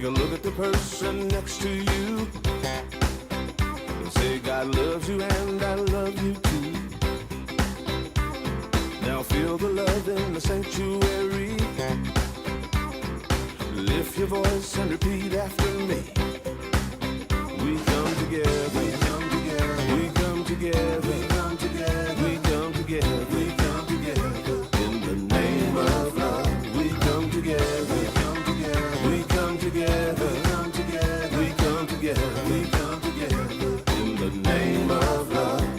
Take a look at the person next to you. Say God loves you and I love you too. Now feel the love in the sanctuary. Lift your voice and repeat after me. We come together, we come together, we come together, we come together, we come together, we come together. In the name of love, we come together, we come together, we come together, we come together, we come together, we come together. In the name of love.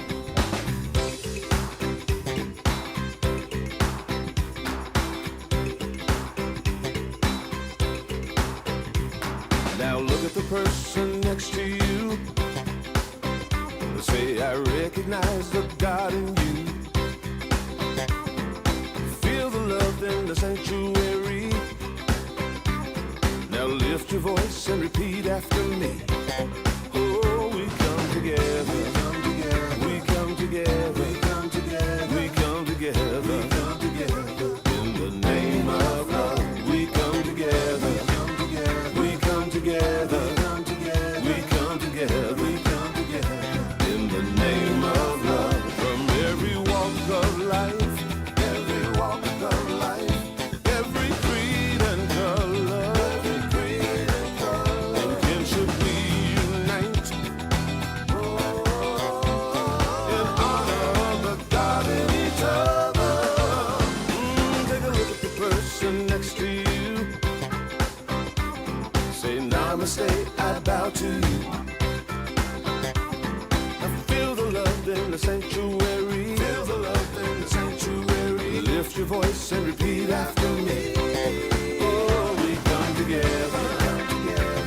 Now look at the person next to you. Say, I recognize the God in you. Feel the love in the sanctuary. Now lift your voice and repeat after me. Oh, we come together, we come together, we come together, we come together, we come together, we come together. In the name of love, we come together, we come together, we come together, we come together, we come together. In the name of love, from every walk of life, every walk of life, every creed and color, every creed and color. In kinship we unite, in honor of the God in each other. Take a look at the person next to you. Say namaste, I bow to you. I feel the love in the sanctuary. Feel the love in the sanctuary. Lift your voice and repeat after me. Oh, we come together,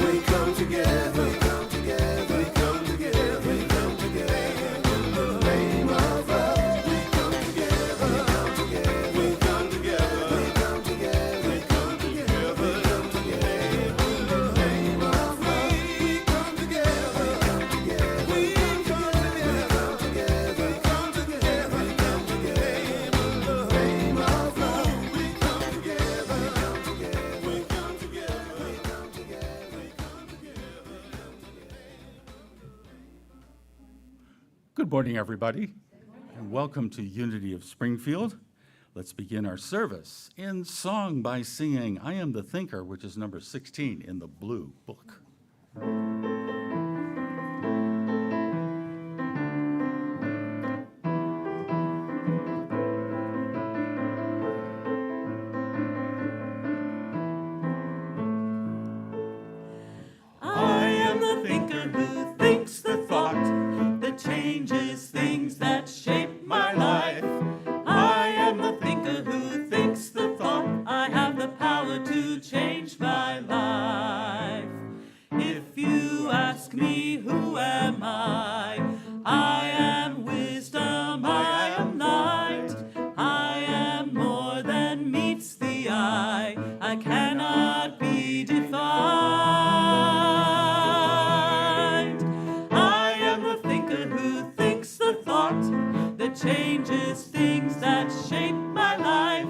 we come together, we come together, we come together, we come together. In the name of love, we come together, we come together, we come together, we come together, we come together, we come together. In the name of love, we come together, we come together, we come together, we come together, we come together. In the name of love, we come together, we come together, we come together, we come together, we come together. Good morning, everybody, and welcome to Unity of Springfield. Let's begin our service in song by singing I Am the Thinker, which is number 16 in the Blue Book. I am the thinker who thinks the thought that changes things that shape my life. I am the thinker who thinks the thought I have the power to change my life. If you ask me who am I am wisdom, I am light, I am more than meets the eye, I cannot be defined. I am the thinker who thinks the thought that changes things that shape my life.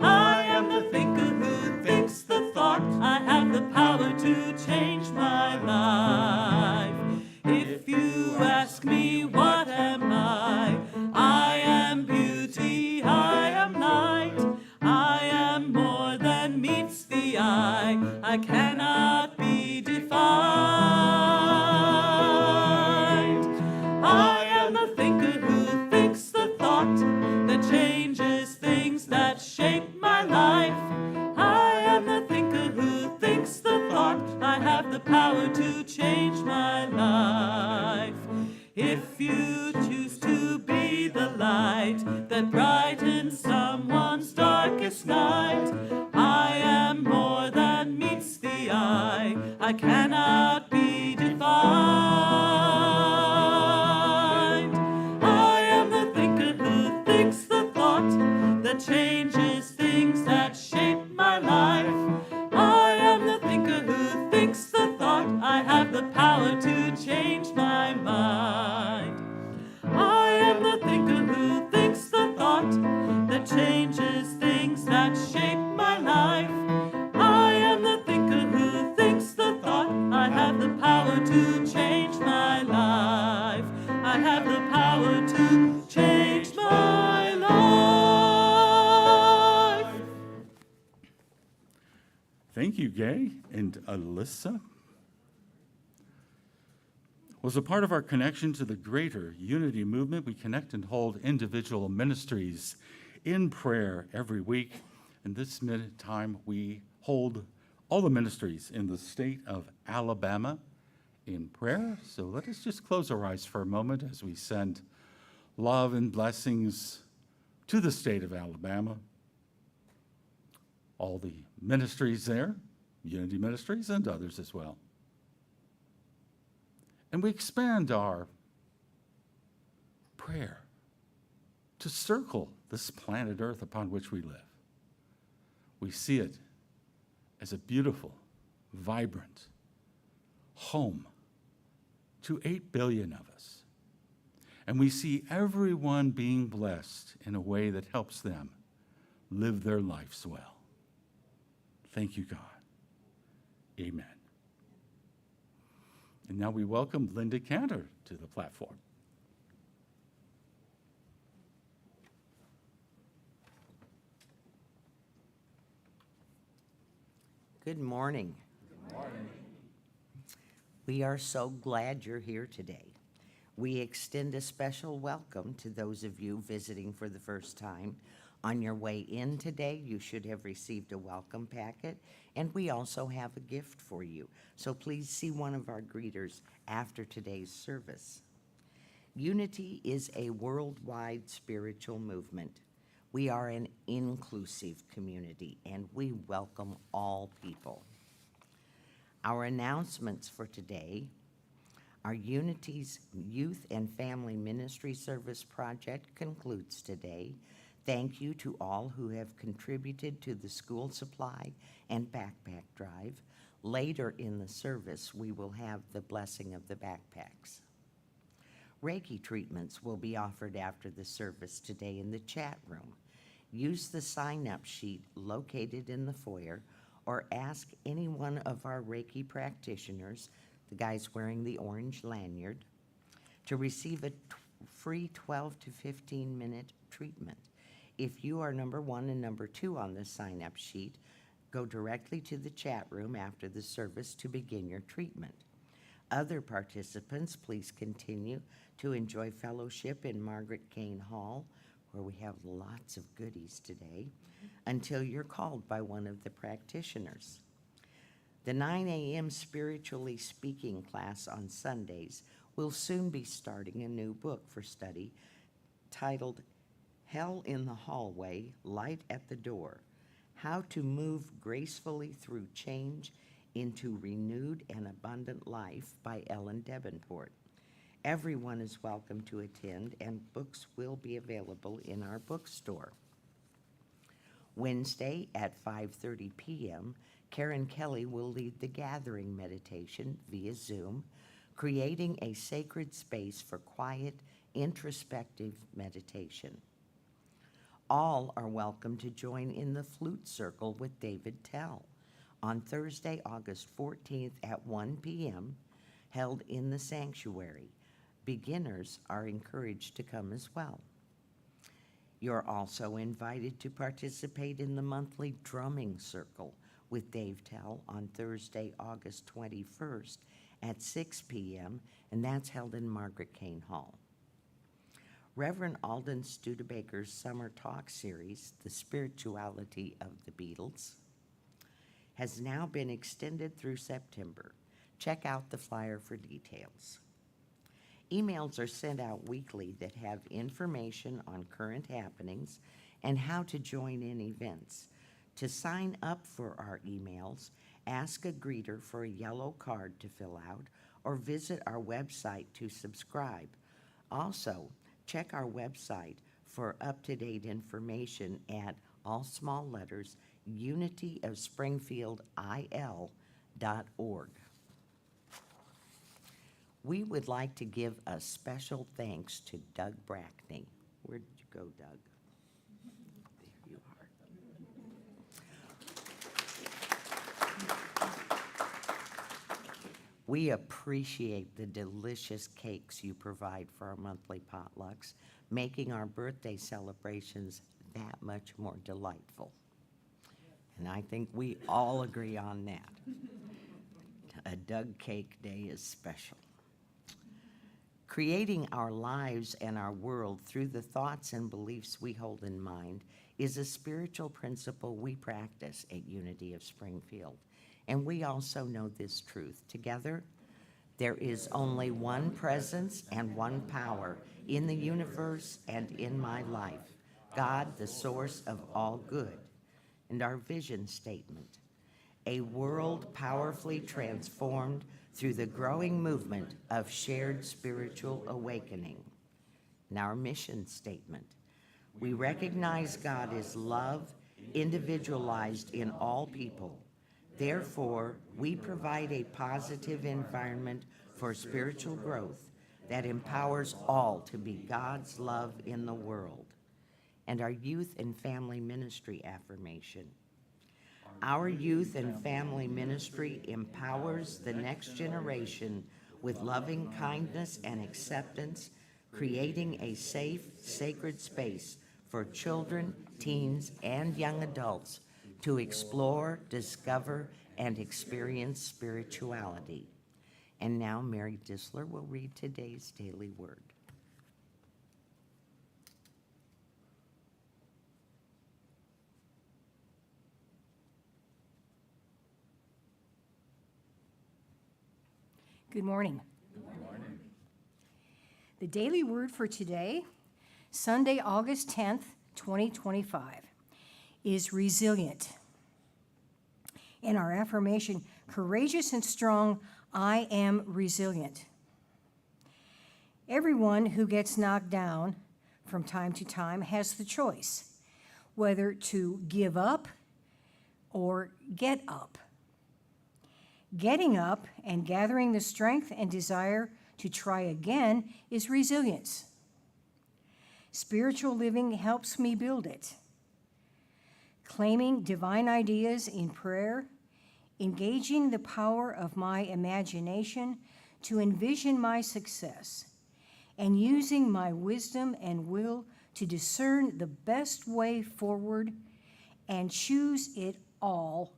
I am the thinker who thinks the thought I have the power to change my life. If you ask me what am I am beauty, I am light, I am more than meets the eye, I cannot be defined. I am the thinker who thinks the thought that changes things that shape my life. I am the thinker who thinks the thought I have the power to change my life. If you choose to be the light that brightens someone's darkest night, I am more than meets the eye, I cannot be defined. I am the thinker who thinks the thought that changes things that shape my life. I am the thinker who thinks the thought I have the power to change my mind. I am the thinker who thinks the thought that changes things that shape Thank you, Gay and Alyssa. Well, as a part of our connection to the greater unity movement, we connect and hold individual ministries in prayer every week. And this minute time, we hold all the ministries in the state of Alabama in prayer. So let us just close our eyes for a moment as we send love and blessings to the state of Alabama. All the ministries there, Unity Ministries and others as well. And we expand our prayer to circle this planet Earth upon which we live. We see it as a beautiful, vibrant home to 8 billion of us. And we see everyone being blessed in a way that helps them live their lives well. Thank you, God. Amen. And now we welcome Linda Cantor to the platform. Good morning. Good morning. We are so glad you're here today. We extend a special welcome to those of you visiting for the first time. On your way in today, you should have received a welcome packet, and we also have a gift for you. So please see one of our greeters after today's service. Unity is a worldwide spiritual movement. We are an inclusive community, and we welcome all people. Our announcements for today: our Unity's Youth and Family Ministry Service project concludes today. Thank you to all who have contributed to the school supply and backpack drive. Later in the service, we will have the blessing of the backpacks. Reiki treatments will be offered after the service today in the chat room. Use the sign-up sheet located in the foyer, or ask any one of our Reiki practitioners, the guys wearing the orange lanyard, to receive a free 12 to 15 minute treatment. If you are number 1 and number 2 on the sign-up sheet, go directly to the chat room after the service to begin your treatment. Other participants, please continue to enjoy fellowship in Margaret Kane Hall, where we have lots of goodies today, until you're called by one of the practitioners. The 9 a.m. Spiritually Speaking class on Sundays will soon be starting a new book for study titled Hell in the Hallway, Light at the Door: How to Move Gracefully Through Change into Renewed and Abundant Life by Ellen Davenport. Everyone is welcome to attend, and books will be available in our bookstore. Wednesday at 5:30 p.m., Karen Kelly will lead the gathering meditation via Zoom, creating a sacred space for quiet, introspective meditation. All are welcome to join in the Flute Circle with David Tell on Thursday, August 14th at 1 p.m., held in the sanctuary. Beginners are encouraged to come as well. You're also invited to participate in the monthly drumming circle with Dave Tell on Thursday, August 21st at 6 p.m., and that's held in Margaret Kane Hall. Reverend Alden Studebaker's summer talk series, The Spirituality of the Beatles, has now been extended through September. Check out the flyer for details. Emails are sent out weekly that have information on current happenings and how to join in events. To sign up for our emails, ask a greeter for a yellow card to fill out, or visit our website to subscribe. Also, check our website for up-to-date information at, all small letters, unityofspringfieldil.org. We would like to give a special thanks to Doug Brackney. Where did you go, Doug? There you are. We appreciate the delicious cakes you provide for our monthly potlucks, making our birthday celebrations that much more delightful. And I think we all agree on that. A Doug Cake Day is special. Creating our lives and our world through the thoughts and beliefs we hold in mind is a spiritual principle we practice at Unity of Springfield. And we also know this truth. Together, there is only one presence and one power in the universe and in my life, God, the source of all good. And our vision statement, a world powerfully transformed through the growing movement of shared spiritual awakening. And our mission statement, we recognize God is love, individualized in all people. Therefore, we provide a positive environment for spiritual growth that empowers all to be God's love in the world. And our youth and family ministry affirmation. Our youth and family ministry empowers the next generation with loving kindness and acceptance, creating a safe, sacred space for children, teens, and young adults to explore, discover, and experience spirituality. And now Mary Disler will read today's daily word. Good morning. Good morning. The daily word for today, Sunday, August 10th, 2025, is resilient. And our affirmation, courageous and strong, I am resilient. Everyone who gets knocked down from time to time has the choice whether to give up or get up. Getting up and gathering the strength and desire to try again is resilience. Spiritual living helps me build it. Claiming divine ideas in prayer, engaging the power of my imagination to envision my success, and using my wisdom and will to discern the best way forward and choose it all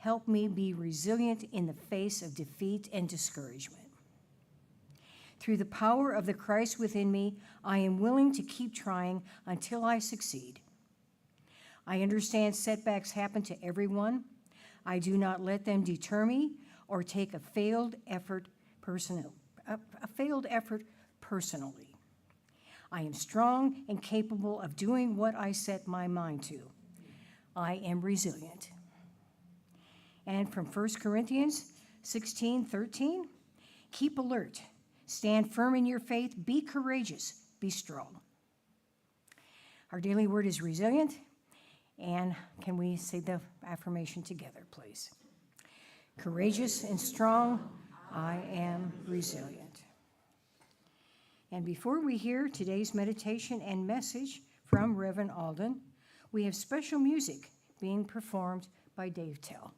help me be resilient in the face of defeat and discouragement. Through the power of the Christ within me, I am willing to keep trying until I succeed. I understand setbacks happen to everyone. I do not let them deter me or take a failed effort personally. I am strong and capable of doing what I set my mind to. I am resilient. And from 1 Corinthians 16:13, keep alert, stand firm in your faith, be courageous, be strong. Our daily word is resilient, and can we say the affirmation together, please? Courageous and strong, I am resilient. And before we hear today's meditation and message from Reverend Alden, we have special music being performed by Dave Tell.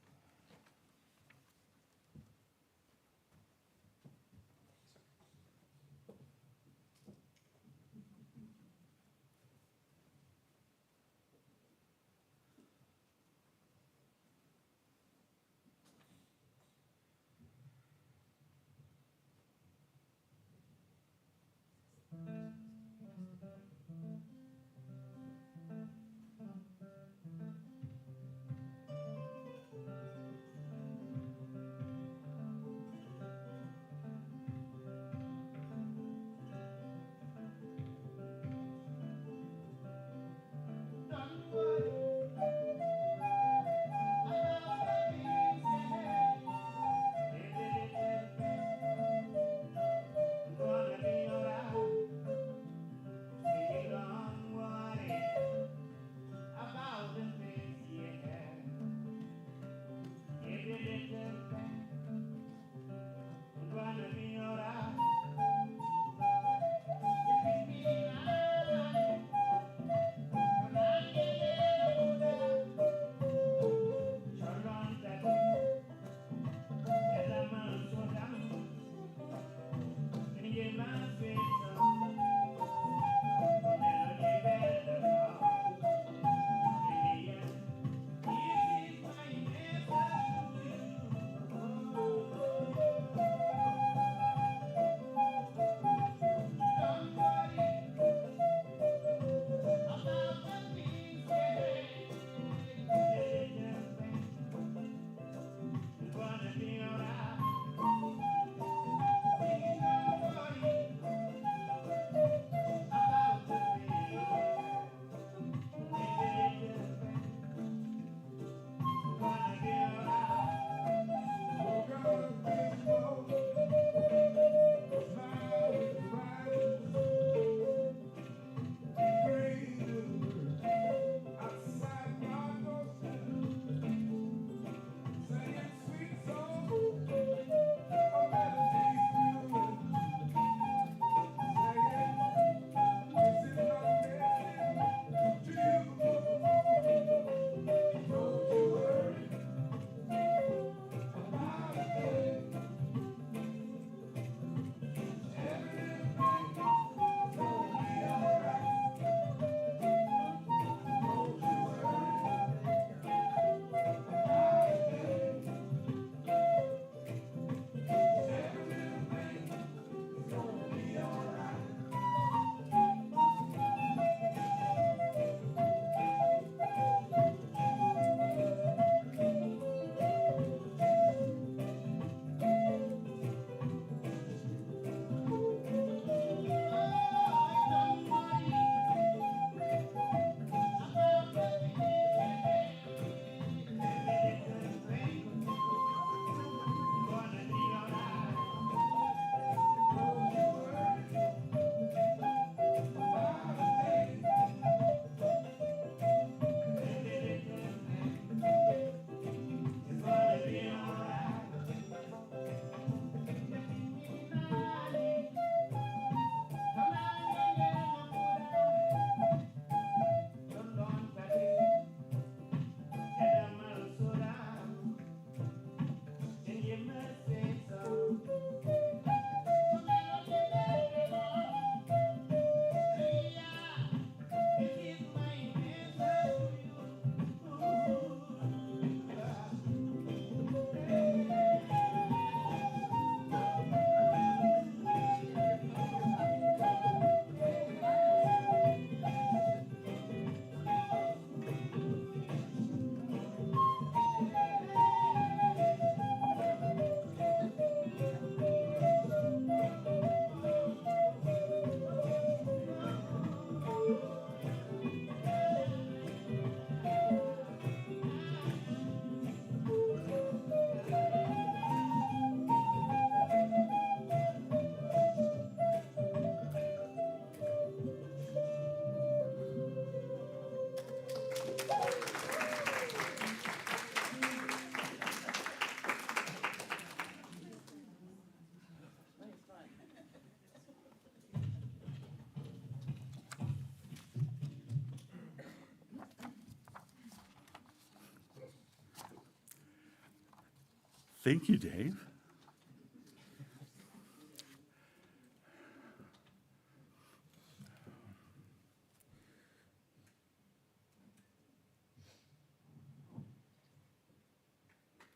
Thank you, Dave.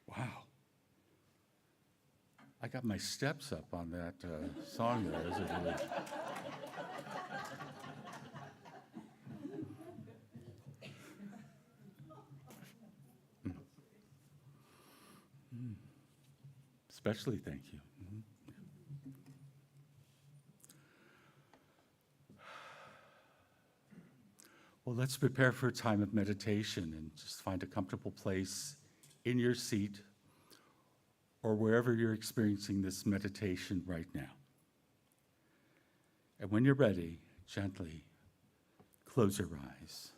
Wow. I got my steps up on that song there. Is it really? Especially thank you. Well, let's prepare for a time of meditation and just find a comfortable place in your seat or wherever you're experiencing this meditation right now. And when you're ready, gently close your eyes.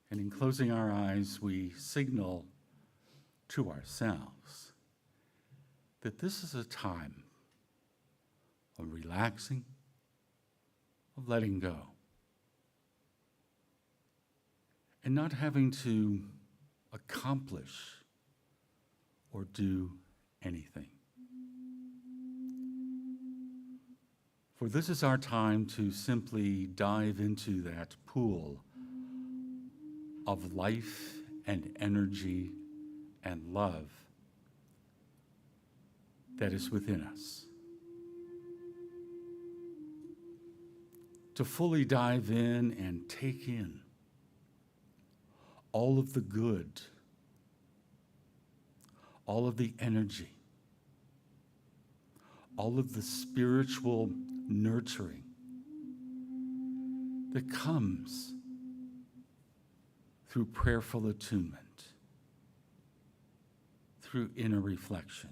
And in closing our eyes, we signal to ourselves that this is a time of relaxing, of letting go, and not having to accomplish or do anything. For this is our time to simply dive into that pool of life and energy and love that is within us. To fully dive in and take in all of the good, all of the energy, all of the spiritual nurturing that comes through prayerful attunement, through inner reflection.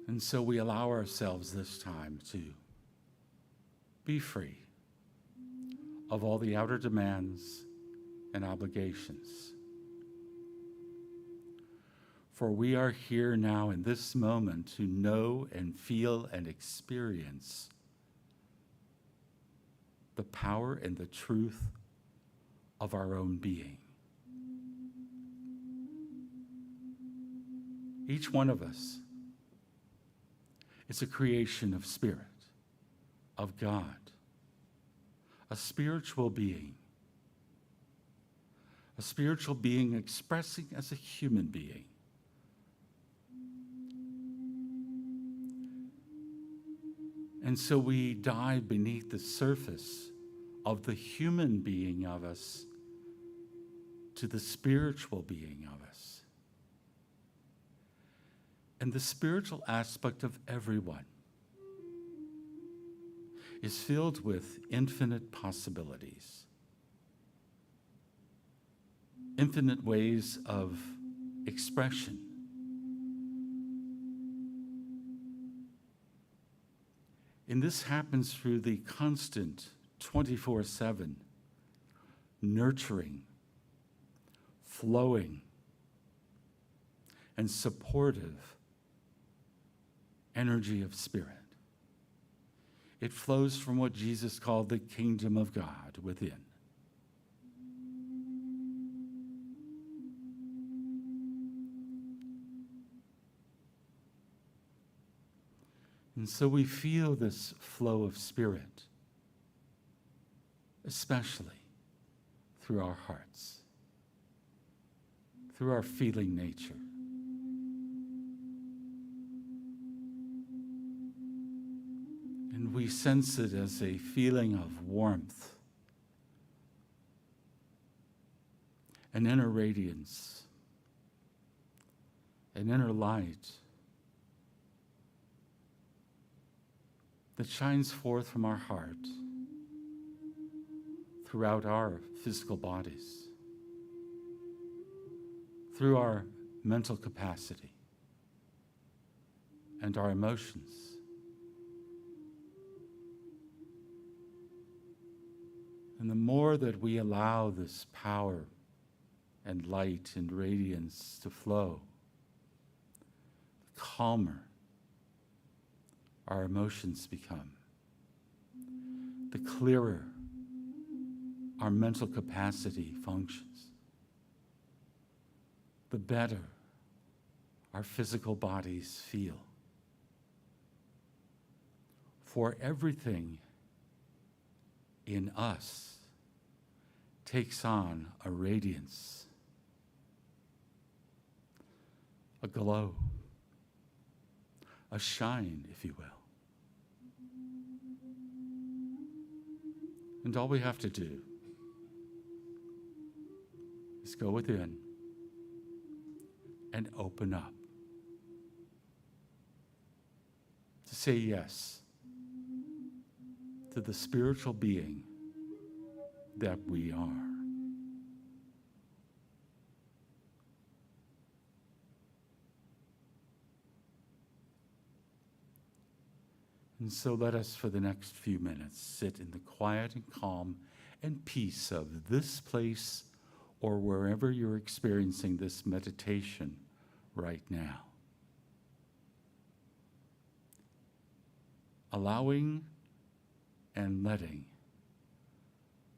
And so we allow ourselves this time to be free of all the outer demands and obligations. For we are here now in this moment to know and feel and experience the power and the truth of our own being. Each one of us is a creation of spirit, of God, a spiritual being expressing as a human being. And so we dive beneath the surface of the human being of us to the spiritual being of us. And the spiritual aspect of everyone is filled with infinite possibilities, infinite ways of expression. And this happens through the constant 24/7 nurturing, flowing, and supportive energy of spirit. It flows from what Jesus called the kingdom of God within. And so we feel this flow of spirit, especially through our hearts, through our feeling nature. And we sense it as a feeling of warmth, an inner radiance, an inner light that shines forth from our heart throughout our physical bodies, through our mental capacity and our emotions. And the more that we allow this power and light and radiance to flow, the calmer our emotions become, the clearer our mental capacity functions, the better our physical bodies feel. For everything in us takes on a radiance, a glow, a shine, if you will. And all we have to do is go within and open up to say yes to the spiritual being that we are. And so let us, for the next few minutes, sit in the quiet and calm and peace of this place or wherever you're experiencing this meditation right now. Allowing and letting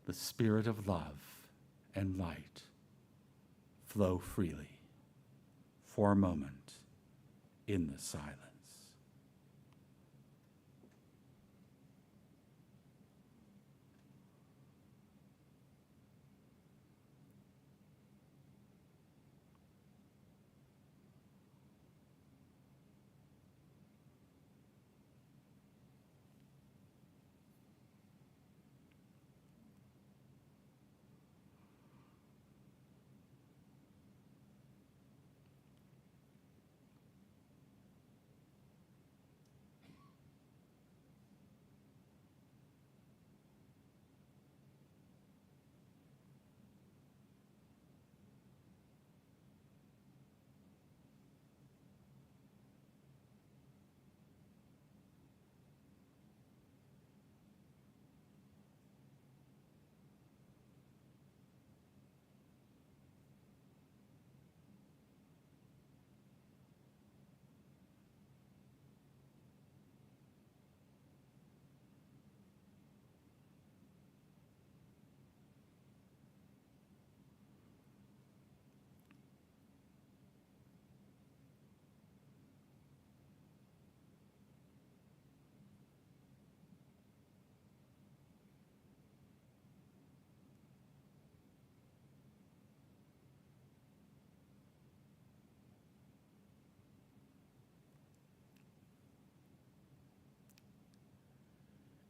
the spirit of love and light flow freely for a moment in the silence.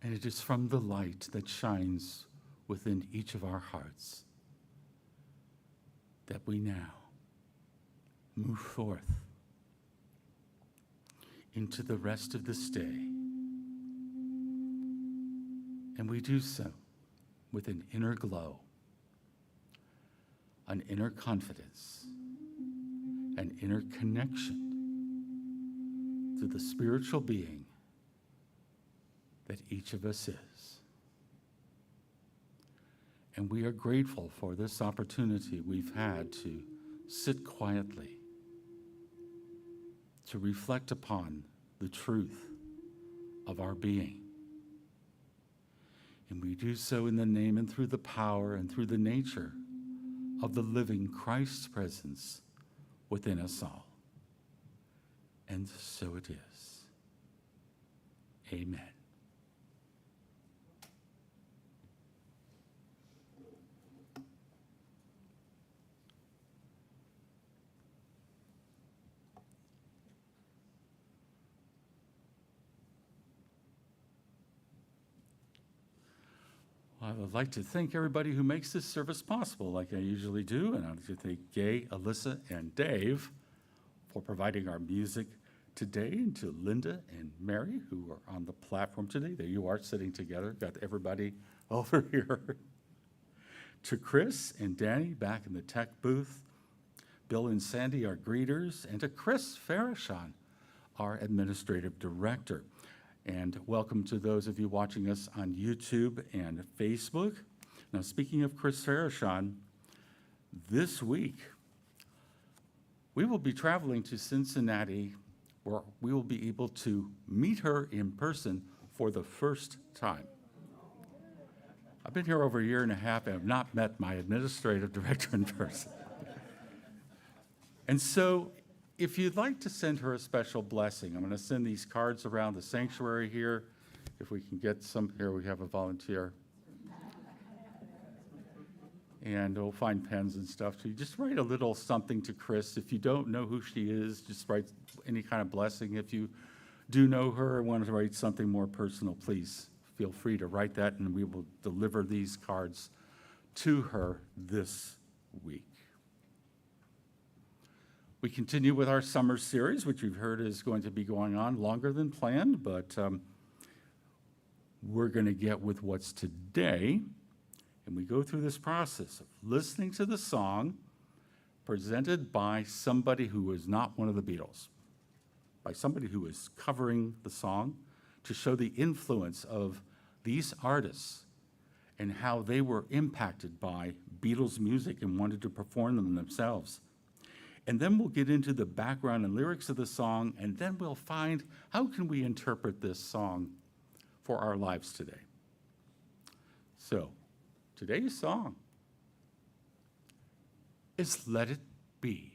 And it is from the light that shines within each of our hearts that we now move forth into the rest of this day. And we do so with an inner glow, an inner confidence, an inner connection to the spiritual being that each of us is. And we are grateful for this opportunity we've had to sit quietly, to reflect upon the truth of our being. And we do so in the name and through the power and through the nature of the living Christ's presence within us all. And so it is. Amen. I would like to thank everybody who makes this service possible, like I usually do, and I'd like to thank Gay, Alyssa, and Dave for providing our music today, and to Linda and Mary, who are on the platform today. There you are, sitting together, got everybody over here. To Chris and Danny back in the tech booth, Bill and Sandy, our greeters, and to Chris Farashon, our administrative director. And welcome to those of you watching us on YouTube and Facebook. Now, speaking of Chris Farashon, this week we will be traveling to Cincinnati, where we will be able to meet her in person for the first time. been here over a year and a half and have not met my administrative director in person. And so if you'd like to send her a special blessing, I'm going to send these cards around the sanctuary here. If we can get some, here we have a volunteer. And we'll find pens and stuff. So you just write a little something to Chris. If you don't know who she is, just write any kind of blessing. If you do know her or want to write something more personal, please feel free to write that, and we will deliver these cards to her this week. We continue with our summer series, which we've heard is going to be going on longer than planned, but we're going to get with what's today. And we go through this process of listening to the song presented by somebody who is not one of the Beatles, by somebody who is covering the song to show the influence of these artists and how they were impacted by Beatles music and wanted to perform them themselves. And then we'll get into the background and lyrics of the song, and then we'll find how can we interpret this song for our lives today. So, today's song is Let It Be.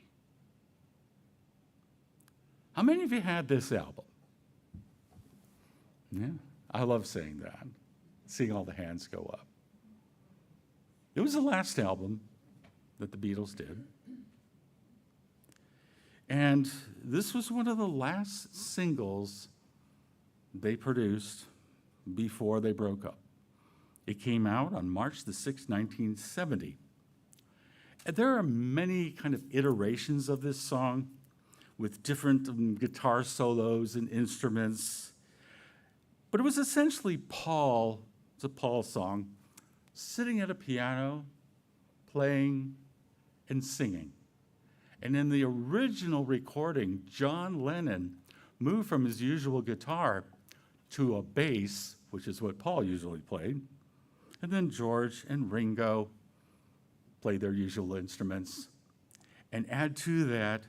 How many of you had this album? Yeah, I love saying that, seeing all the hands go up. It was the last album that the Beatles did. And this was one of the last singles they produced before they broke up. It came out on March the 6th, 1970. And there are many kind of iterations of this song with different guitar solos and instruments. But it was essentially Paul, it's a Paul song, sitting at a piano, playing and singing. And in the original recording, John Lennon moved from his usual guitar to a bass, which is what Paul usually played. And then George and Ringo played their usual instruments. And add to that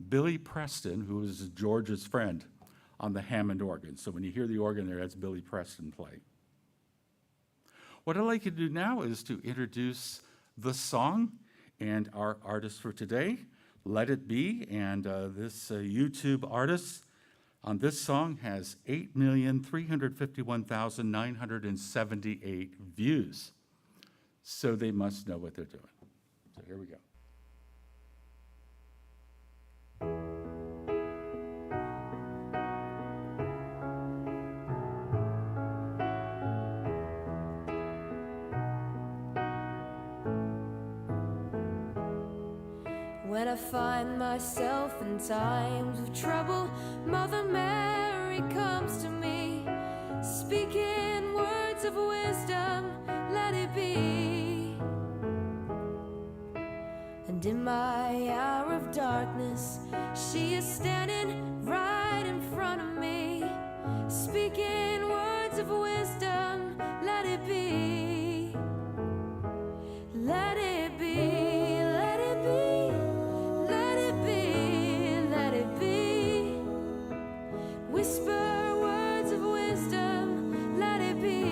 Billy Preston, who was George's friend, on the Hammond organ. So when you hear the organ there, that's Billy Preston playing. What I'd like you to do now is to introduce the song and our artist for today, Let It Be. And this YouTube artist on this song has 8,351,978 views. So they must know what they're doing. So here we go. When I find myself in times of trouble, Mother Mary comes to me, speaking words of wisdom, let it be. And in my hour of darkness, she is standing right in front of me, speaking words of wisdom, let it be. Let it be. Whisper words of wisdom, let it be.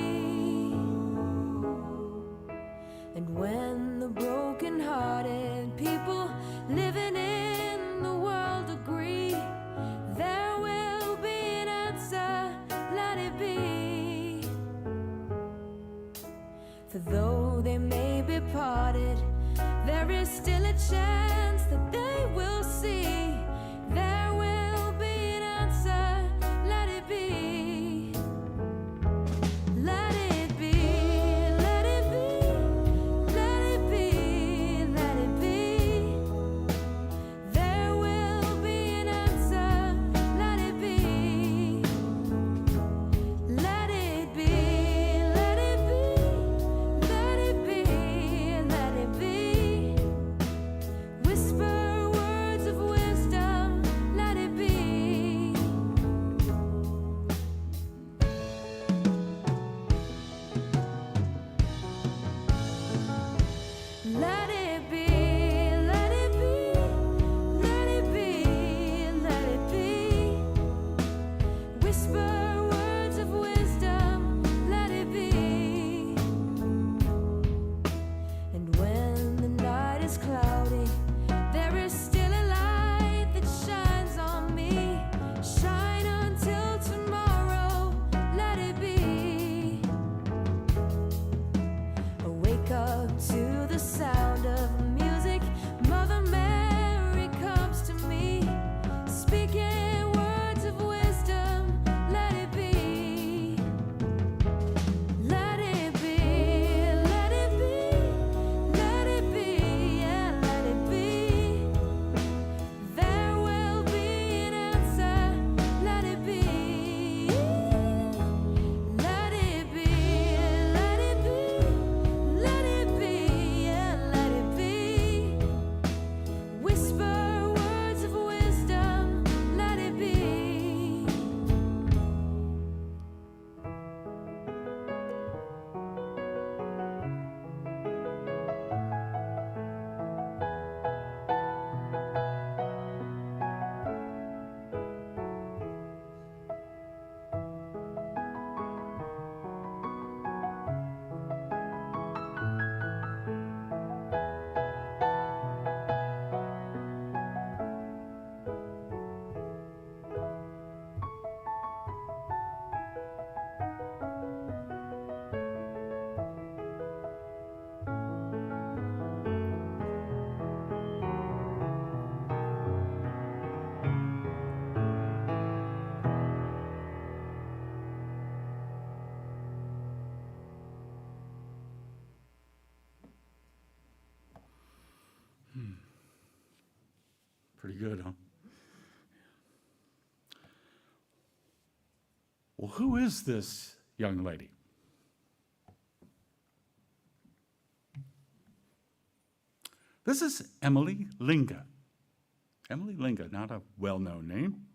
And when the broken-hearted people living in the world agree, there will be an answer, let it be. For though they may be parted, there is still a chance that they will see. There will be an answer, let it be. Let it be, let it be, let it be, let it be. There will be an answer, let it be. Let it be, let it be, let it be, let it be. Whisper words of wisdom. Pretty good, huh? Well, who is this young lady? This is Emily Linga. Emily Linga, not a well-known name,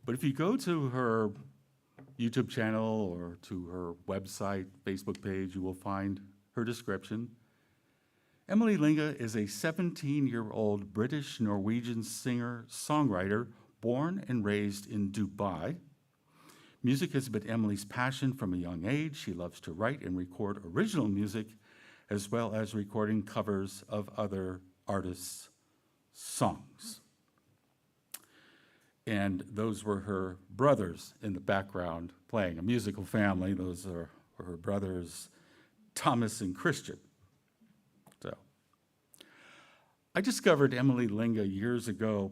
but if you go to her YouTube channel or to her website, Facebook page, you will find her description. Emily Linga is a 17-year-old British-Norwegian singer-songwriter born and raised in Dubai. Music has been Emily's passion from a young age. She loves to write and record original music, as well as recording covers of other artists' songs. And those were her brothers in the background playing, a musical family. Those are her brothers, Thomas and Christian. So, I discovered Emily Linga years ago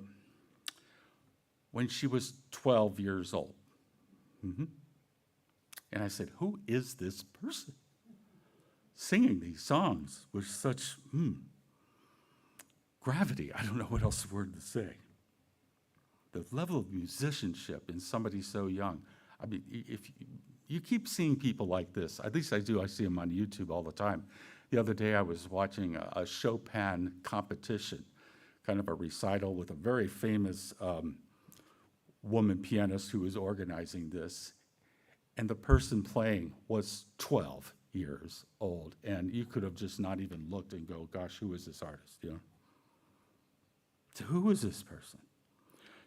when she was 12 years old. And I said, who is this person singing these songs with such gravity? I don't know what else word to say. The level of musicianship in somebody so young. I mean, if you keep seeing people like this, at least I do, I see them on YouTube all the time. The other day I was watching a Chopin competition, kind of a recital with a very famous woman pianist who was organizing this. And the person playing was 12 years old. And you could have just not even looked and go, gosh, who is this artist, you know? So who is this person?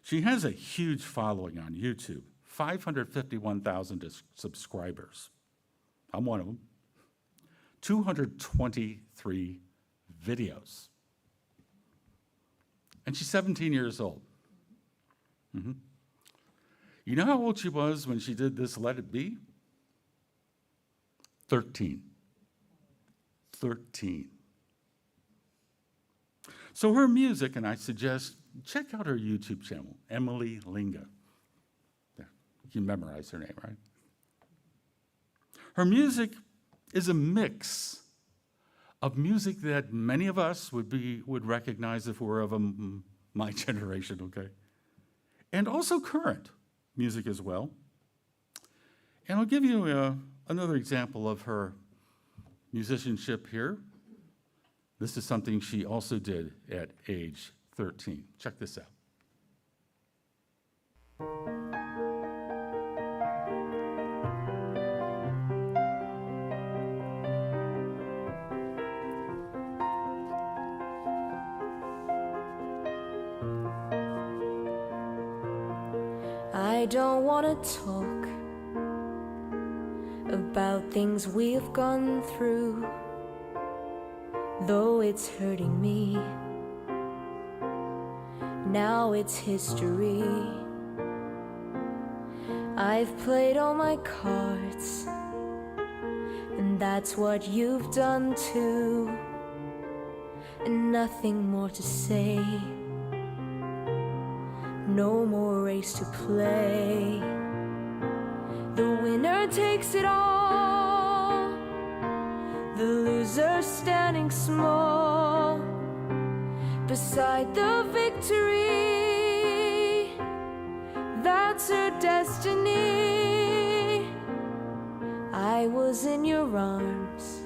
She has a huge following on YouTube, 551,000 subscribers. I'm one of them. 223 videos. And she's 17 years old. You know how old she was when she did this Let It Be? 13. 13. So her music, and I suggest check out her YouTube channel, Emily Linga. There, you can memorize her name, right? Her music is a mix of music that many of us would recognize if we're of my generation, okay? And also current music as well. And I'll give you another example of her musicianship here. This is something she also did at age 13. Check this out. I don't want to talk about things we've gone through, though it's hurting me. Now it's history. I've played all my cards, and that's what you've done too, and nothing more to say. No more race to play. The winner takes it all, the loser standing small beside the victory. That's her destiny. I was in your arms,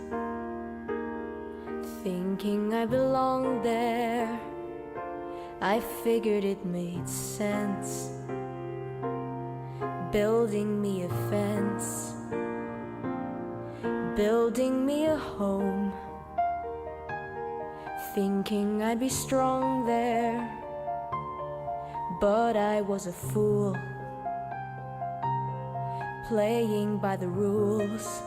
thinking I belonged there. I figured it made sense, building me a fence, building me a home, thinking I'd be strong there. But I was a fool, playing by the rules.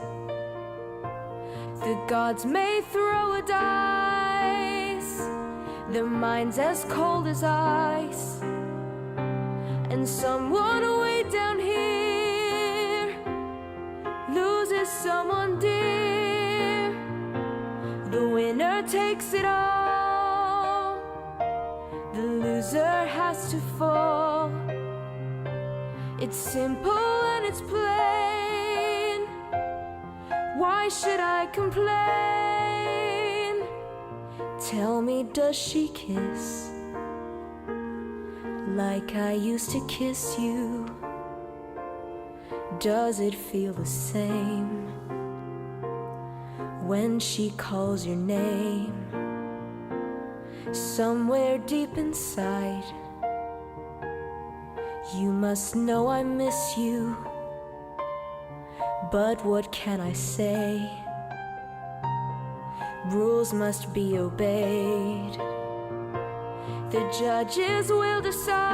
The gods may throw a dice, their minds as cold as ice, and someone way down here loses someone dear. The winner takes it all, the loser has to fall. It's simple and it's plain. Why should I complain? Tell me, does she kiss like I used to kiss you? Does it feel the same when she calls your name? Somewhere deep inside, you must know I miss you. But what can I say? Rules must be obeyed. The judges will decide.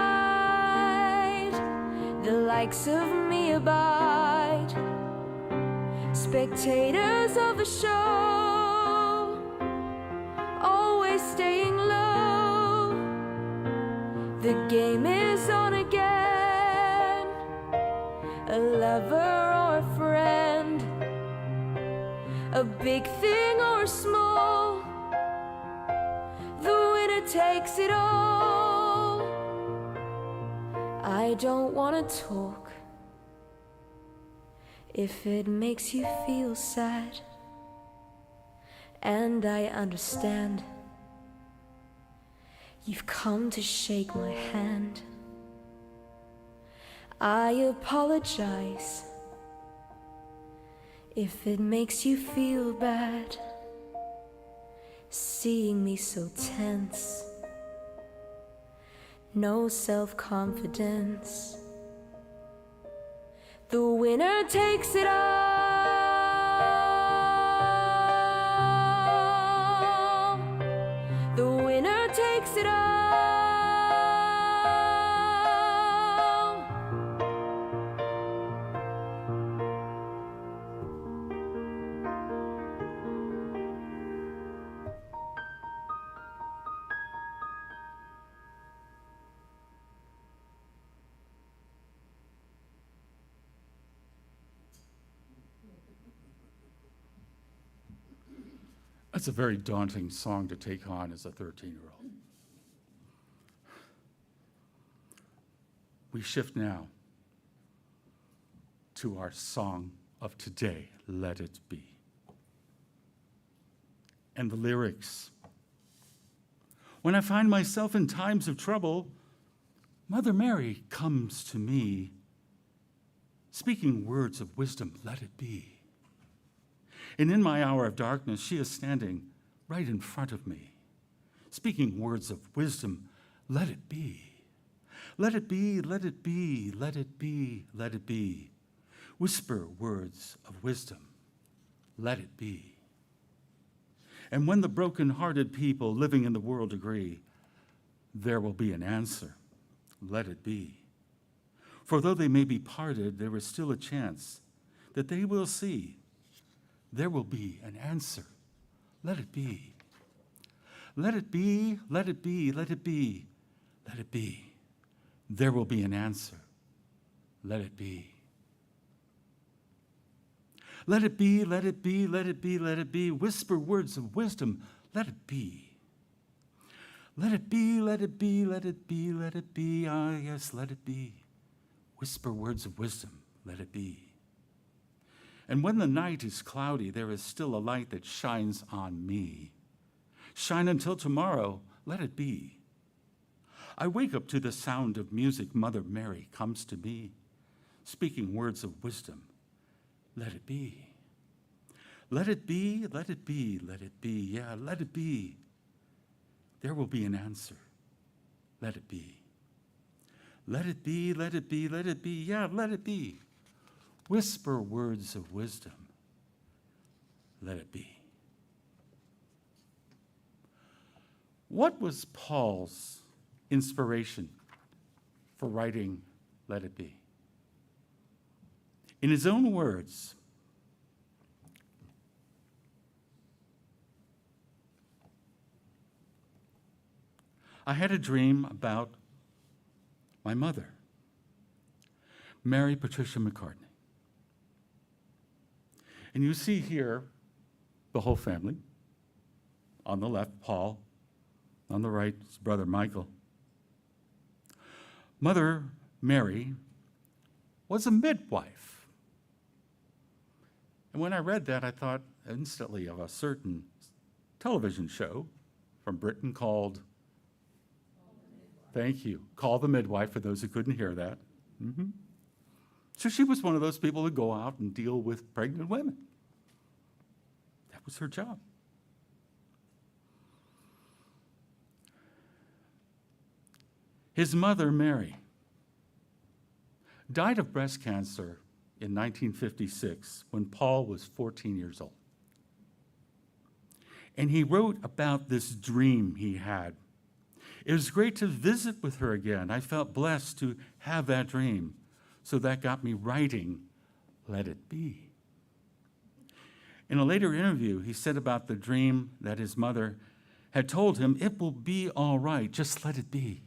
The likes of me abide. Spectators of the show, always staying low. The game is on again. A lover or a friend, a big thing or small, the winner takes it all. I don't want to talk if it makes you feel sad, and I understand. You've come to shake my hand. I apologize if it makes you feel bad, seeing me so tense, no self-confidence. The winner takes it all. The winner takes it all. That's a very daunting song to take on as a 13-year-old. We shift now to our song of today, Let It Be. And the lyrics. When I find myself in times of trouble, Mother Mary comes to me, speaking words of wisdom, let it be. And in my hour of darkness, she is standing right in front of me, speaking words of wisdom, let it be. Let it be, let it be, let it be, let it be. Whisper words of wisdom, let it be. And when the broken-hearted people living in the world agree, there will be an answer, let it be. For though they may be parted, there is still a chance that they will see. There will be an answer. Let it be. Let it be, let it be, let it be, let it be. There will be an answer. Let it be. Let it be, let it be, let it be, let it be. Whisper words of wisdom. Let it be. Let it be, let it be, let it be, let it be. Ah, yes, let it be. Whisper words of wisdom. Let it be. And when the night is cloudy, there is still a light that shines on me. Shine until tomorrow, let it be. I wake up to the sound of music. Mother Mary comes to me, speaking words of wisdom. Let it be. Let it be, let it be, let it be. Yeah, let it be. There will be an answer. Let it be. Let it be, let it be, let it be. Yeah, let it be. Whisper words of wisdom. Let it be. What was Paul's inspiration for writing Let It Be? In his own words, I had a dream about my mother, Mary Patricia McCartney. And you see here the whole family. On the left, Paul. On the right, his brother Michael. Mother Mary was a midwife. And when I read that, I thought instantly of a certain television show from Britain called Thank you. Call the midwife for those who couldn't hear that. So she was one of those people who go out and deal with pregnant women. That was her job. His mother, Mary, died of breast cancer in 1956 when Paul was 14 years old. And he wrote about this dream he had. It was great to visit with her again. I felt blessed to have that dream. So that got me writing, Let It Be. In a later interview, he said about the dream that his mother had told him, it will be all right, just let it be.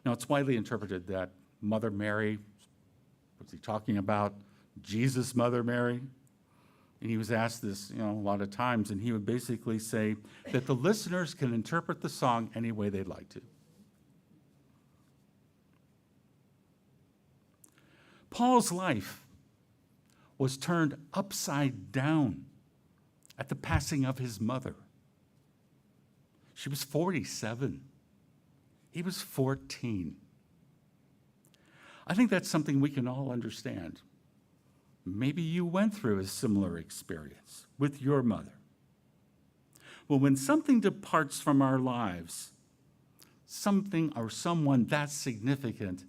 Now, it's widely interpreted that Mother Mary, was he talking about Jesus' Mother Mary? And he was asked this, a lot of times, and he would basically say that the listeners can interpret the song any way they'd like to. Paul's life was turned upside down at the passing of his mother. She was 47. He was 14. I think that's something we can all understand. Maybe you went through a similar experience with your mother. Well, when something departs from our lives, something or someone that's significant,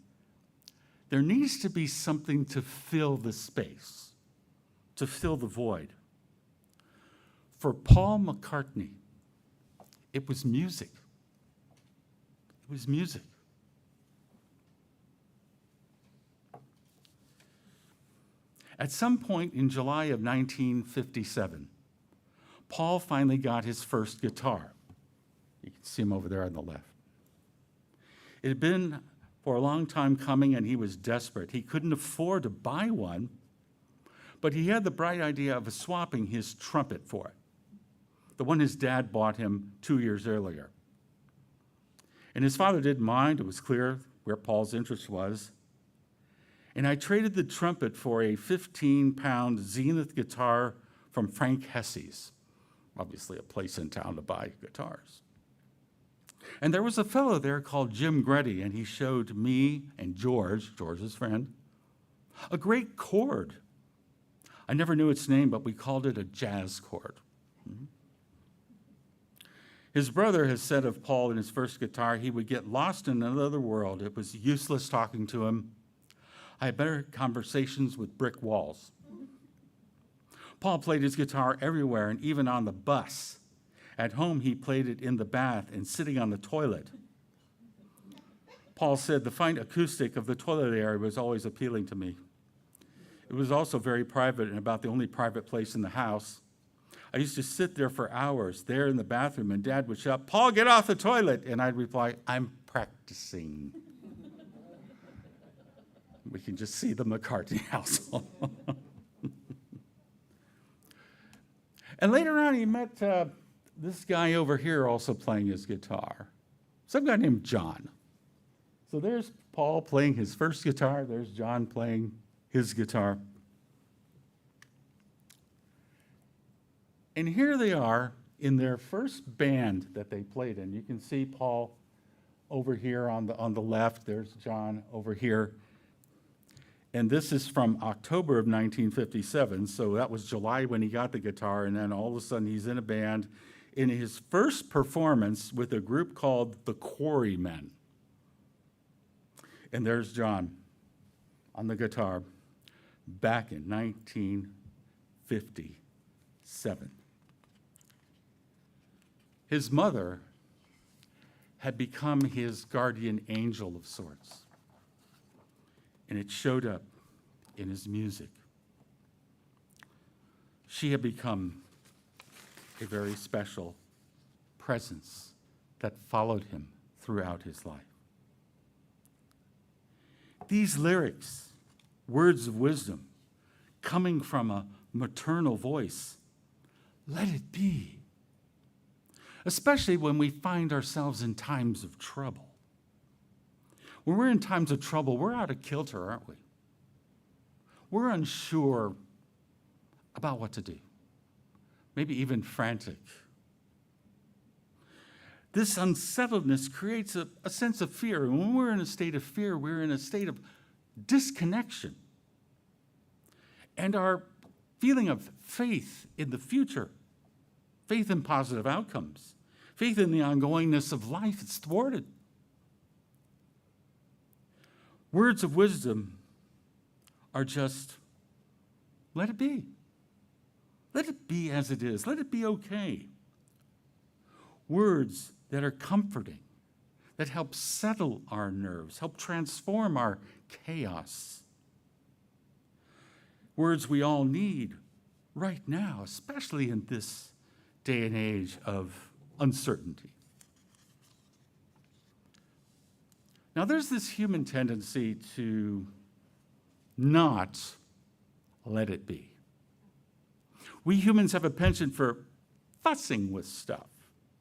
there needs to be something to fill the space, to fill the void. For Paul McCartney, it was music. It was music. At some point in July of 1957, Paul finally got his first guitar. You can see him over there on the left. It had been for a long time coming, and he was desperate. He couldn't afford to buy one, but he had the bright idea of swapping his trumpet for it, the one his dad bought him 2 years earlier. And his father didn't mind. It was clear where Paul's interest was. And I traded the trumpet for a 15-pound Zenith guitar from Frank Hesse's, obviously a place in town to buy guitars. And there was a fellow there called Jim Gretty, and he showed me and George's friend, a great chord. I never knew its name, but we called it a jazz chord. His brother has said of Paul in his first guitar, he would get lost in another world. It was useless talking to him. I had better conversations with brick walls. Paul played his guitar everywhere and even on the bus. At home, he played it in the bath and sitting on the toilet. Paul said the fine acoustic of the toilet area was always appealing to me. It was also very private and about the only private place in the house. I used to sit there for hours, there in the bathroom, and Dad would shout, "Paul, get off the toilet!" And I'd reply, "I'm practicing." We can just see the McCartney household. And later on, he met this guy over here also playing his guitar, some guy named John. So there's Paul playing his first guitar. There's John playing his guitar. And here they are in their first band that they played in. You can see Paul over here on the left. There's John over here. And this is from October of 1957, so that was July when he got the guitar, and then all of a sudden he's in a band in his first performance with a group called the Quarrymen. And there's John on the guitar back in 1957. His mother had become his guardian angel of sorts. And it showed up in his music. She had become a very special presence that followed him throughout his life. These lyrics, words of wisdom, coming from a maternal voice, let it be. Especially when we find ourselves in times of trouble. When we're in times of trouble, we're out of kilter, aren't we? We're unsure about what to do, maybe even frantic. This unsettledness creates a sense of fear. And when we're in a state of fear, we're in a state of disconnection. And our feeling of faith in the future, faith in positive outcomes, faith in the ongoingness of life, it's thwarted. Words of wisdom are just, let it be. Let it be as it is. Let it be okay. Words that are comforting, that help settle our nerves, help transform our chaos. Words we all need right now, especially in this day and age of uncertainty. Now, there's this human tendency to not let it be. We humans have a penchant for fussing with stuff,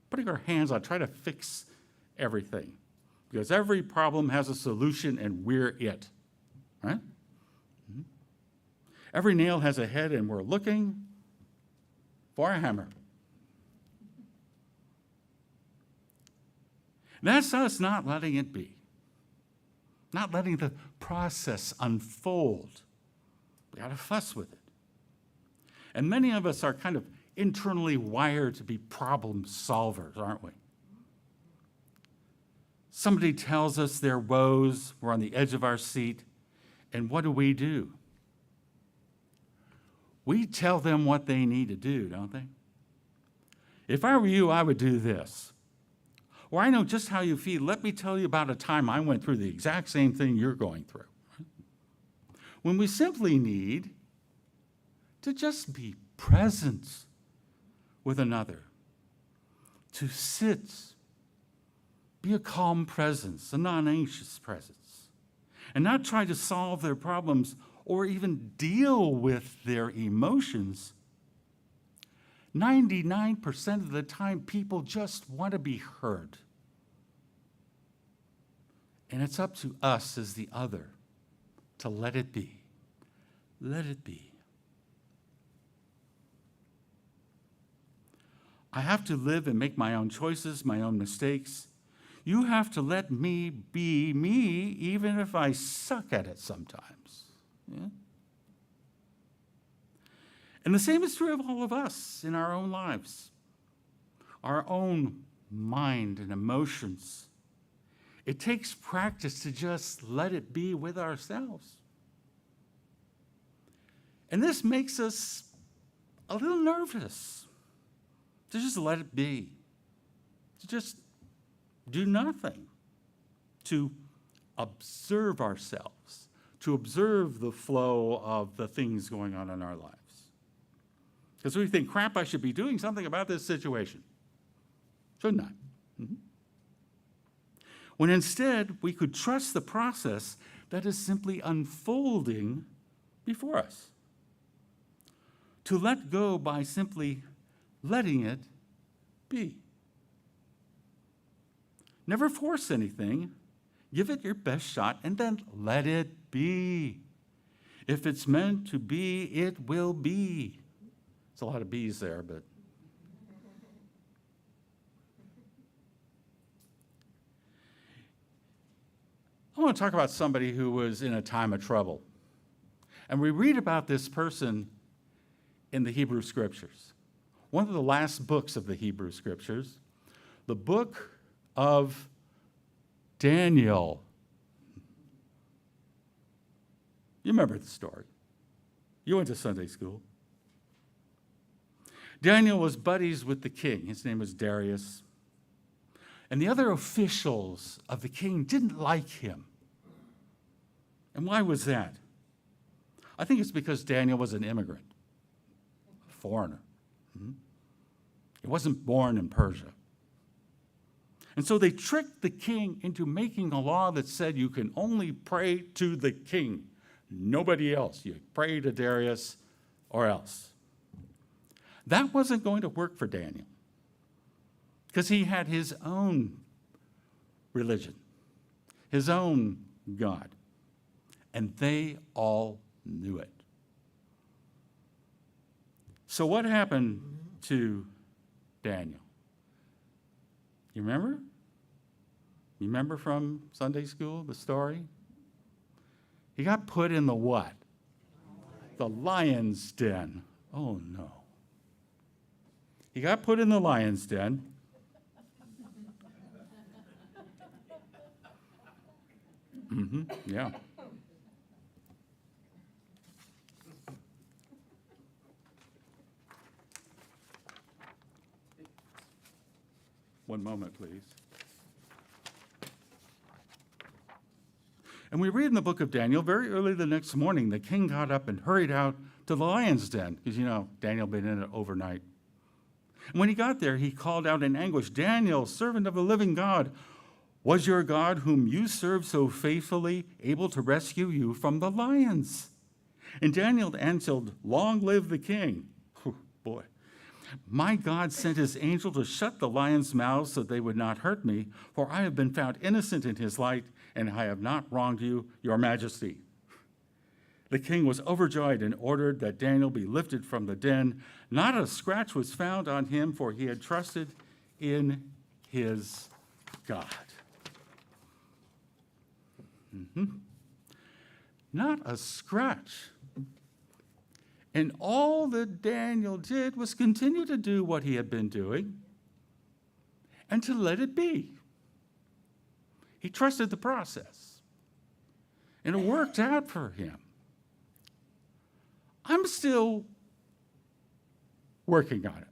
putting our hands on, trying to fix everything, because every problem has a solution and we're it, right? Mm-hmm. Every nail has a head and we're looking for a hammer. That's us not letting it be, not letting the process unfold. We got to fuss with it. And many of us are kind of internally wired to be problem solvers, aren't we? Somebody tells us their woes, we're on the edge of our seat, and what do? We tell them what they need to do, don't they? If I were you, I would do this. Or I know just how you feel. Let me tell you about a time I went through the exact same thing you're going through. When we simply need to just be present with another, to sit, be a calm presence, a non-anxious presence, and not try to solve their problems or even deal with their emotions. 99% of the time, people just want to be heard. And it's up to us as the other to let it be. Let it be. I have to live and make my own choices, my own mistakes. You have to let me be me, even if I suck at it sometimes. Yeah? And the same is true of all of us in our own lives, our own mind and emotions. It takes practice to just let it be with ourselves. And this makes us a little nervous to just let it be, to just do nothing, to observe ourselves, to observe the flow of the things going on in our lives. Because we think, crap, I should be doing something about this situation. Shouldn't I? Mm-hmm. When instead, we could trust the process that is simply unfolding before us. To let go by simply letting it be. Never force anything. Give it your best shot and then let it be. If it's meant to be, it will be. It's a lot of bees there, but. I want to talk about somebody who was in a time of trouble. And we read about this person in the Hebrew Scriptures. One of the last books of the Hebrew Scriptures, the book of Daniel. You remember the story. You went to Sunday school. Daniel was buddies with the king. His name was Darius. And the other officials of the king didn't like him. And why was that? I think it's because Daniel was an immigrant, a foreigner. He wasn't born in Persia. And so they tricked the king into making a law that said you can only pray to the king, nobody else. You pray to Darius or else. That wasn't going to work for Daniel because he had his own religion, his own God, and they all knew it. So what happened to Daniel? You remember? You remember from Sunday school, the story? He got put in the what? The lion's den. Oh, no. He got put in the lion's den. Yeah. One moment, please. And we read in the book of Daniel, very early the next morning, the king got up and hurried out to the lion's den, because, Daniel had been in it overnight. And when he got there, he called out in anguish, "Daniel, servant of the living God, was your God, whom you serve so faithfully, able to rescue you from the lions?" And Daniel answered, "Long live the king." Whew, boy. "My God sent his angel to shut the lions' mouths so they would not hurt me, for I have been found innocent in his light, and I have not wronged you, your majesty." The king was overjoyed and ordered that Daniel be lifted from the den. Not a scratch was found on him, for he had trusted in his God. Not a scratch. And all that Daniel did was continue to do what he had been doing and to let it be. He trusted the process, and it worked out for him. I'm still working on it.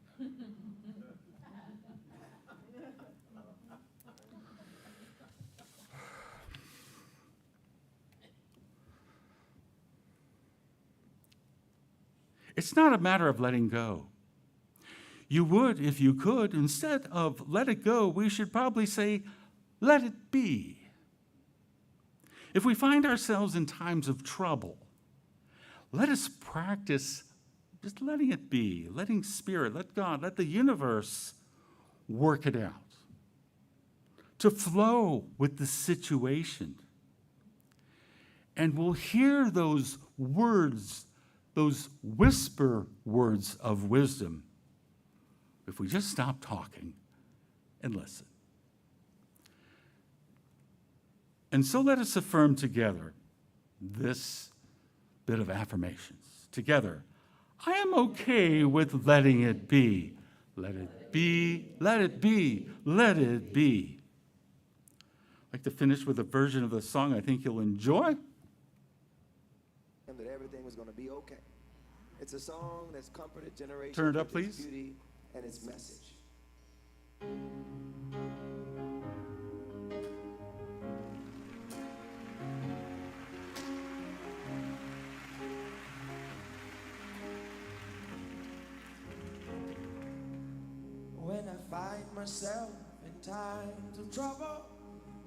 It's not a matter of letting go. You would, if you could, instead of let it go, we should probably say, let it be. If we find ourselves in times of trouble, let us practice just letting it be, letting Spirit, let God, let the universe work it out, to flow with the situation. And we'll hear those words, those whisper words of wisdom, if we just stop talking and listen. And so let us affirm together this bit of affirmations. Together, I am okay with letting it be. Let it be, let it be, let it be. I'd like to finish with a version of the song I think you'll enjoy. That everything was going to be okay. It's a song that's comforted generations. Turn it up, with its please. Beauty and its message. When I find myself in times of trouble,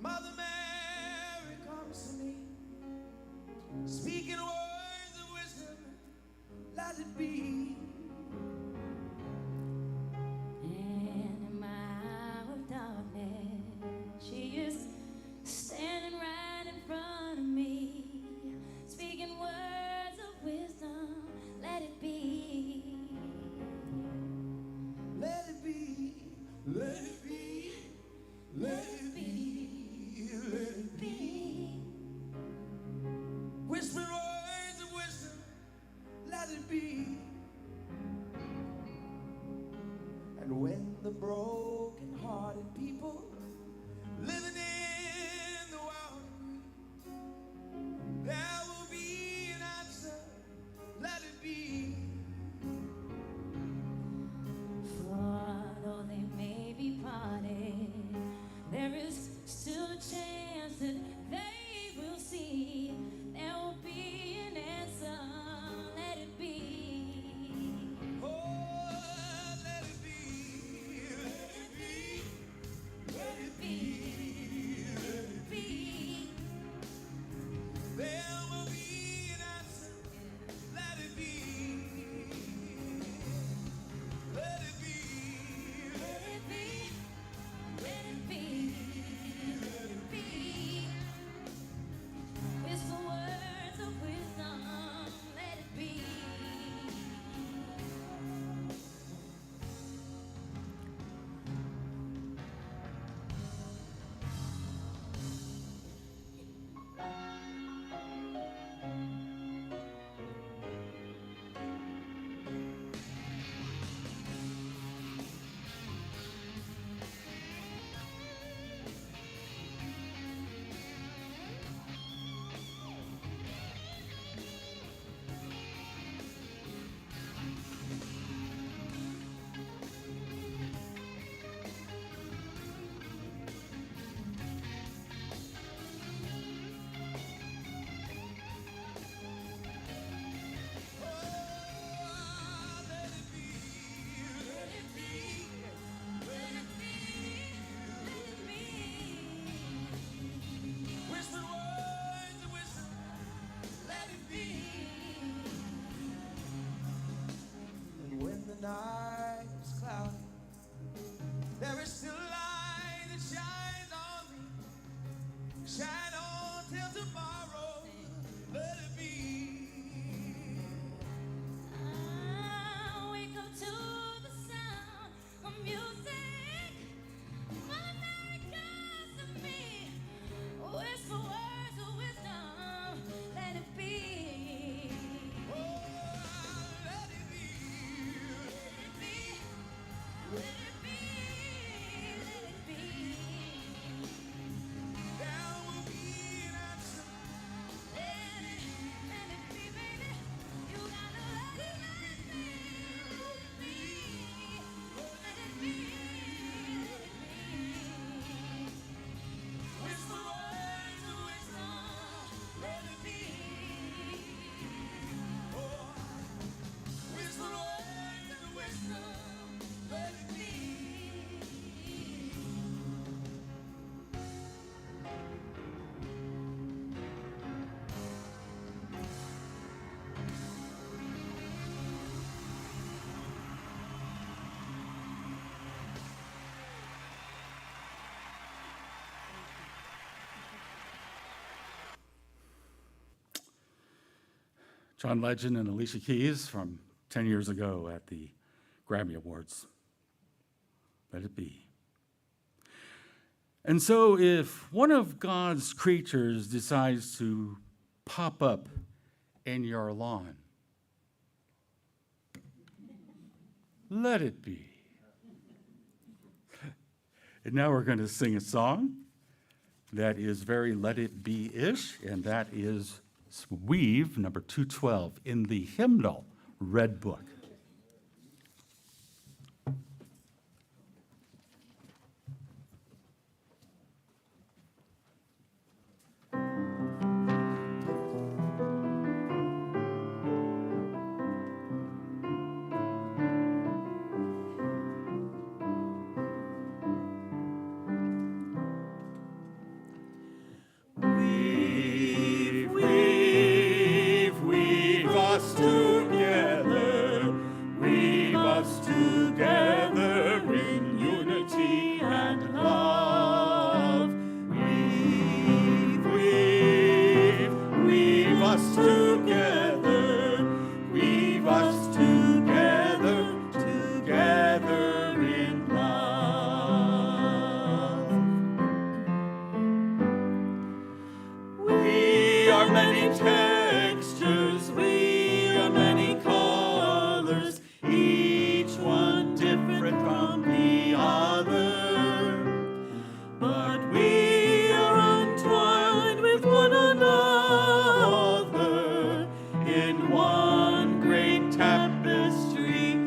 Mother Mary comes to me, speaking words of wisdom, let it be. And in my hour of darkness, she is standing right in front of me, speaking words of wisdom, let it be. Let it be, let it be, let it be, let it be. Whispering words of wisdom, let it be. And when the broken-hearted people living in the world, there will be an answer, let it be. For though they may be parted, there is still a chance that they will see. There will be an answer, let it be. Oh, let it be, let it be, let it be, Let it be, let it be. There will be an answer. Let it be, baby. You gotta let it be. Let it be, let it be. Whisper words of wisdom. Let it be. Whisper words of wisdom. Let it be. John Legend and Alicia Keys from 10 years ago at the Grammy Awards. Let it be. And so if one of God's creatures decides to pop up in your lawn, let it be. And now we're going to sing a song that is very let it be-ish, and that is Weave, number 212, in the hymnal Red Book. Weave us together, weave us together in unity and love. Weave us together, weave us together, together in love. We are many textures, we are many colors, each one different from the other. But we are entwined with one another in one great tapestry.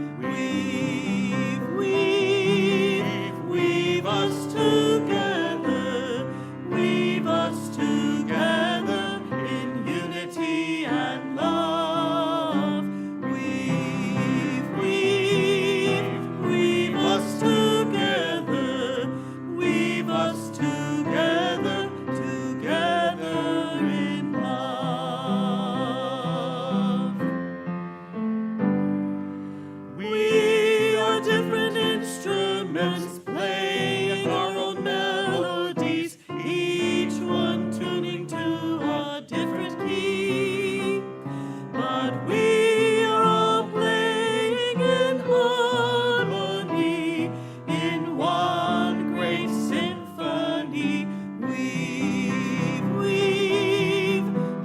Weave us together, weave us together in unity and love. Weave us together, weave us together, together in love. We are different instruments playing our own melodies, each one tuning to a different key. But we are all playing in harmony in one great symphony.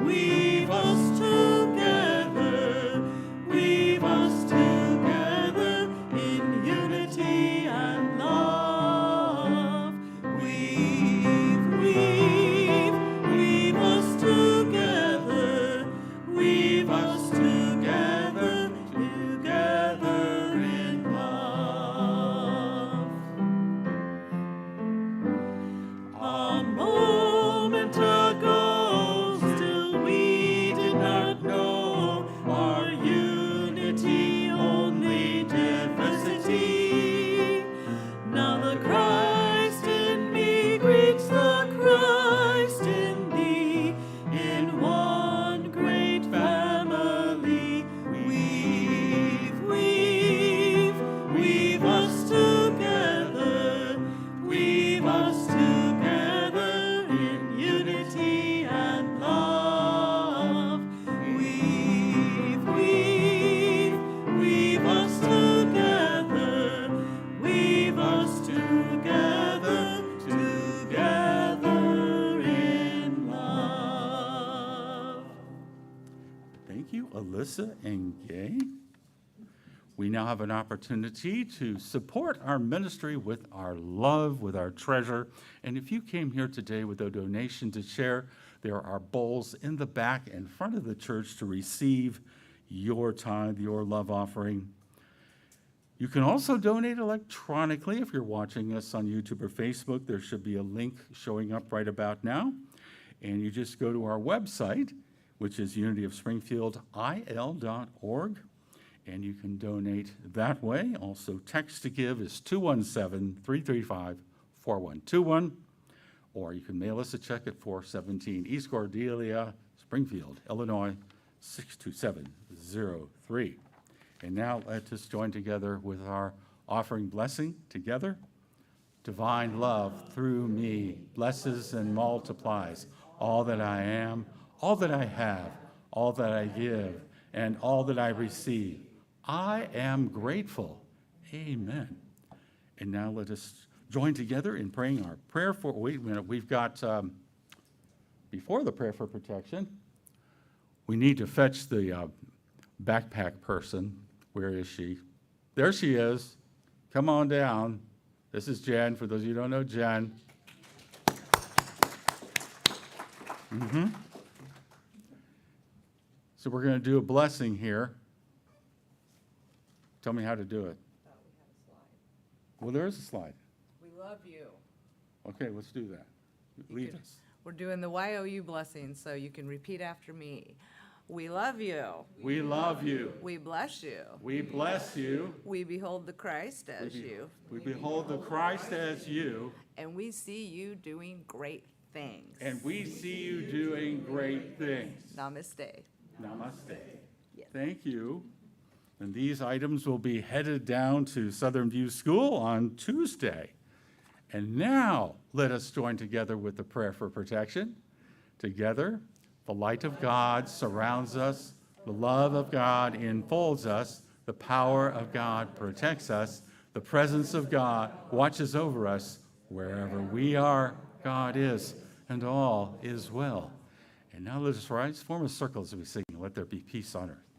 Weave us together, weave us together in unity and love. Weave us together, weave us together, together in love. A moment ago, still we did not know our unity, only diversity. Now the Christ in me greets the Christ in thee, in one great family. Weave us together, weave us together in unity and love. Weave us together, weave us together, together in love. Thank you, Alyssa and Gay. We now have an opportunity to support our ministry with our love, with our treasure. And if you came here today with a donation to share, there are bowls in the back in front of the church to receive your tithe, your love offering. You can also donate electronically if you're watching us on YouTube or Facebook. There should be a link showing up right about now. And you just go to our website, which is unityofspringfieldil.org, and you can donate that way. Also, text to give is 217-335-4121, or you can mail us a check at 417 East Cordelia, Springfield, Illinois, 62703. And now let us join together with our offering blessing together. Divine love through me blesses and multiplies all that I am, all that I have, all that I give, and all that I receive. I am grateful. Amen. And now let us join together in praying our prayer for, wait a minute, we've got, before the prayer for protection, we need to fetch the backpack person. Where is she? There she is. Come on down. This is Jen, for those of you who don't know Jen. So we're going to do a blessing here. Tell me how to do it. We have a slide. Well, there is a slide. We love you. Okay, let's do that. Lead us. We're doing the YOU blessing, so you can repeat after me. We love you. We love you. We bless you. We bless you. We behold the Christ as you. We behold the Christ as you, And we see you doing great things. and we see you doing great things. Namaste. Namaste. Yes. Thank you. And these items will be headed down to Southern View School on Tuesday. And now let us join together with the prayer for protection. Together, the light of God surrounds us, the love of God enfolds us, the power of God protects us, the presence of God watches over us. Wherever we are, God is, and all is well. And now let us rise, form a circle as we sing, let there be peace on earth.